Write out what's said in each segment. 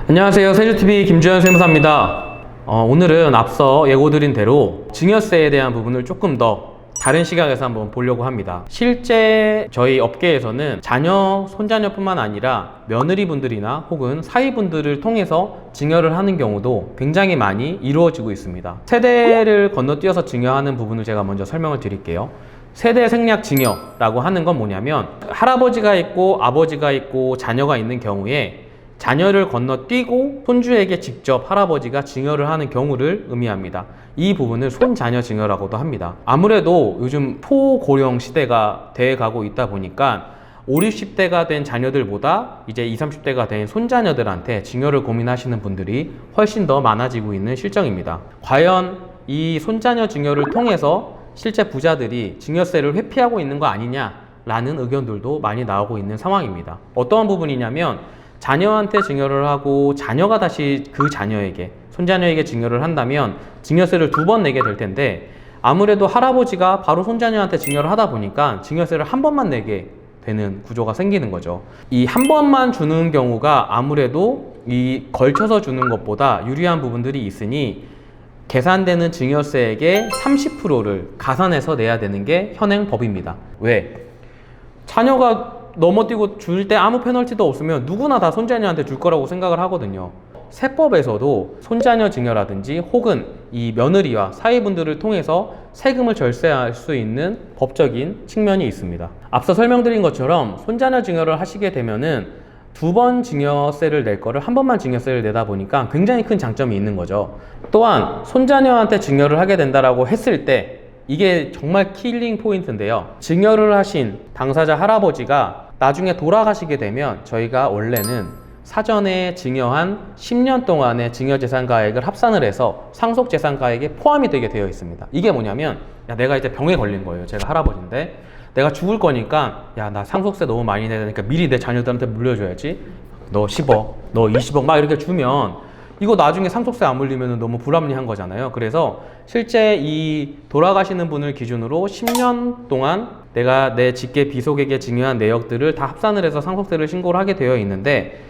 안녕하세요. 세주TV 김주현 세무사입니다. 오늘은 앞서 예고드린 대로 증여세에 대한 부분을 조금 더 다른 시각에서 한번 보려고 합니다. 실제 저희 업계에서는 자녀, 손자녀뿐만 아니라 며느리분들이나 혹은 사위분들을 통해서 증여를 하는 경우도 굉장히 많이 이루어지고 있습니다. 세대를 건너뛰어서 증여하는 부분을 제가 먼저 설명을 드릴게요. 세대 생략 증여라고 하는 건 뭐냐면 할아버지가 있고 아버지가 있고 자녀가 있는 경우에 자녀를 건너뛰고 손주에게 직접 할아버지가 증여를 하는 경우를 의미합니다. 이 부분을 손자녀 증여라고도 합니다. 아무래도 요즘 포고령 시대가 돼가고 있다 보니까 5, 60대가 된 자녀들보다 이제 20, 30대가 된 손자녀들한테 증여를 고민하시는 분들이 훨씬 더 많아지고 있는 실정입니다. 과연 이 손자녀 증여를 통해서 실제 부자들이 증여세를 회피하고 있는 거 아니냐라는 의견들도 많이 나오고 있는 상황입니다. 어떠한 부분이냐면 자녀한테 증여를 하고 자녀가 다시 그 자녀에게, 손자녀에게 증여를 한다면 증여세를 2번 내게 될 텐데 아무래도 할아버지가 바로 손자녀한테 증여를 하다 보니까 증여세를 한 번만 내게 되는 구조가 생기는 거죠. 이 한 번만 주는 경우가 아무래도 이 걸쳐서 주는 것보다 유리한 부분들이 있으니 계산되는 증여세액의 30%를 가산해서 내야 되는 게 현행 법입니다. 왜? 자녀가 넘어뛰고 줄 때 아무 페널티도 없으면 누구나 다 손자녀한테 줄 거라고 생각을 하거든요. 세법에서도 손자녀 증여라든지 혹은 이 며느리와 사위분들을 통해서 세금을 절세할 수 있는 법적인 측면이 있습니다. 앞서 설명드린 것처럼 손자녀 증여를 하시게 되면은 2번 증여세를 낼 거를 한 번만 증여세를 내다 보니까 굉장히 큰 장점이 있는 거죠. 또한 손자녀한테 증여를 하게 된다라고 했을 때 이게 정말 킬링 포인트인데요. 증여를 하신 당사자 할아버지가 나중에 돌아가시게 되면 저희가 원래는 사전에 증여한 10년 동안의 증여재산가액을 합산을 해서 상속재산가액에 포함이 되게 되어 있습니다. 이게 뭐냐면 야, 내가 이제 병에 걸린 거예요. 제가 할아버지인데 내가 죽을 거니까 야, 나 상속세 너무 많이 내야 되니까 미리 내 자녀들한테 물려줘야지. 너 10억, 너 20억 막 이렇게 주면 이거 나중에 상속세 안 물리면 너무 불합리한 거잖아요. 그래서 실제 이 돌아가시는 분을 기준으로 10년 동안 내가 내 직계 비속에게 증여한 내역들을 다 합산을 해서 상속세를 신고를 하게 되어 있는데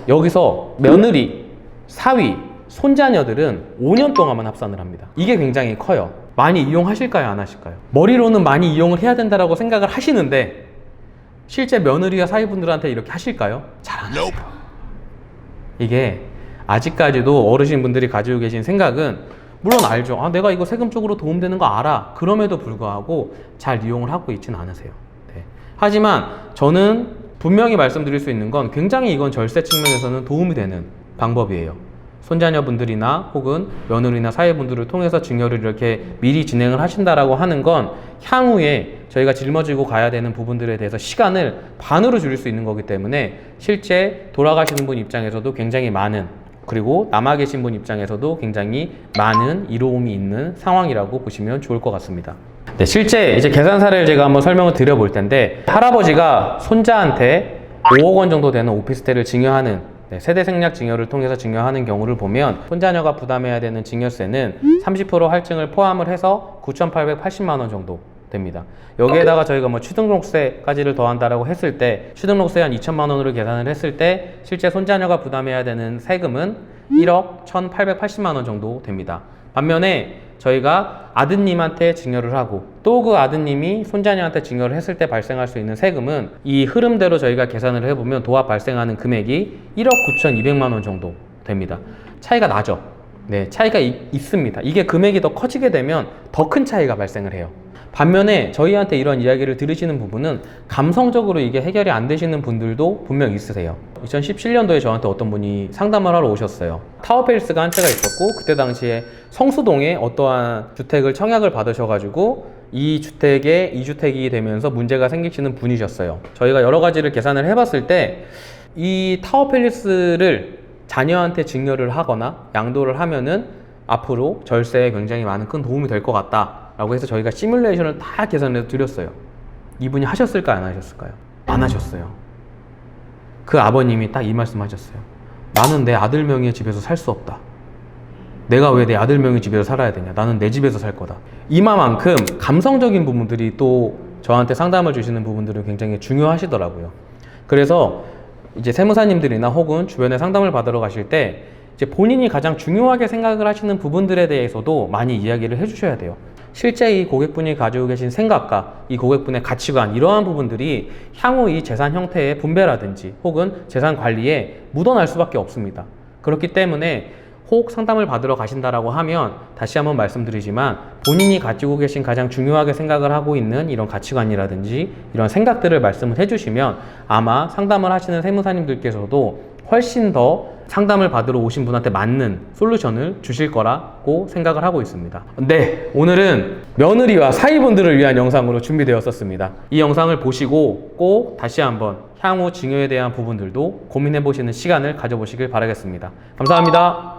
여기서 며느리, 사위, 손자녀들은 5년 동안만 합산을 합니다. 이게 굉장히 커요. 많이 이용하실까요? 안 하실까요? 머리로는 많이 이용을 해야 된다고 생각을 하시는데 실제 며느리와 사위분들한테 이렇게 하실까요? 잘 안 하세요. 이게 아직까지도 어르신분들이 가지고 계신 생각은 물론 알죠. 아, 내가 이거 세금 쪽으로 도움되는 거 알아. 그럼에도 불구하고 잘 이용을 하고 있지는 않으세요. 네. 하지만 저는 분명히 말씀드릴 수 있는 건 굉장히 이건 절세 측면에서는 도움이 되는 방법이에요. 손자녀분들이나 혹은 며느리나 사위분들을 통해서 증여를 이렇게 미리 진행을 하신다라고 하는 건 향후에 저희가 짊어지고 가야 되는 부분들에 대해서 시간을 반으로 줄일 수 있는 거기 때문에 실제 돌아가시는 분 입장에서도 굉장히 많은, 그리고 남아 계신 분 입장에서도 굉장히 많은 이로움이 있는 상황이라고 보시면 좋을 것 같습니다. 네, 실제 이제 계산 사례를 제가 한번 설명을 드려볼 텐데 할아버지가 손자한테 5억 원 정도 되는 오피스텔을 증여하는 세대 생략 증여를 통해서 증여하는 경우를 보면 손자녀가 부담해야 되는 증여세는 30% 할증을 포함을 해서 9,880만 원 정도 됩니다. 여기에다가 저희가 뭐 취등록세까지를 더한다라고 했을 때 취등록세 한 2천만 원으로 계산을 했을 때 실제 손자녀가 부담해야 되는 세금은 1억 1,880만 원 정도 됩니다. 반면에 저희가 아드님한테 증여를 하고 또 그 아드님이 손자녀한테 증여를 했을 때 발생할 수 있는 세금은 이 흐름대로 저희가 계산을 해보면 도합 발생하는 금액이 1억 9,200만 원 정도 됩니다. 차이가 나죠? 네, 차이가 있습니다. 이게 금액이 더 커지게 되면 더 큰 차이가 발생을 해요. 반면에 저희한테 이런 이야기를 들으시는 부분은 감성적으로 이게 해결이 안 되시는 분들도 분명 있으세요. 2017년도에 저한테 어떤 분이 상담을 하러 오셨어요. 타워팰리스가 한 채가 있었고 그때 당시에 성수동에 어떠한 주택을 청약을 받으셔가지고 이 주택에 2주택이 되면서 문제가 생기시는 분이셨어요. 저희가 여러 가지를 계산을 해봤을 때 이 타워팰리스를 자녀한테 증여를 하거나 양도를 하면은 앞으로 절세에 굉장히 많은 큰 도움이 될 것 같다 라고 해서 저희가 시뮬레이션을 다 계산해서 드렸어요. 이분이 하셨을까요? 안 하셨을까요? 안 하셨어요. 그 아버님이 딱 이 말씀 하셨어요. 나는 내 아들 명의의 집에서 살 수 없다. 내가 왜 내 아들 명의 집에서 살아야 되냐. 나는 내 집에서 살 거다. 이만큼 감성적인 부분들이 또 저한테 상담을 주시는 부분들은 굉장히 중요하시더라고요. 그래서 이제 세무사님들이나 혹은 주변에 상담을 받으러 가실 때 이제 본인이 가장 중요하게 생각을 하시는 부분들에 대해서도 많이 이야기를 해주셔야 돼요. 실제 이 고객분이 가지고 계신 생각과 이 고객분의 가치관, 이러한 부분들이 향후 이 재산 형태의 분배라든지 혹은 재산 관리에 묻어날 수밖에 없습니다. 그렇기 때문에 혹 상담을 받으러 가신다라고 하면 다시 한번 말씀드리지만 본인이 가지고 계신 가장 중요하게 생각을 하고 있는 이런 가치관이라든지 이런 생각들을 말씀을 해주시면 아마 상담을 하시는 세무사님들께서도 훨씬 더 상담을 받으러 오신 분한테 맞는 솔루션을 주실 거라고 생각을 하고 있습니다. 네, 오늘은 며느리와 사위분들을 위한 영상으로 준비되었었습니다. 이 영상을 보시고 꼭 다시 한번 향후 증여에 대한 부분들도 고민해 보시는 시간을 가져보시길 바라겠습니다. 감사합니다.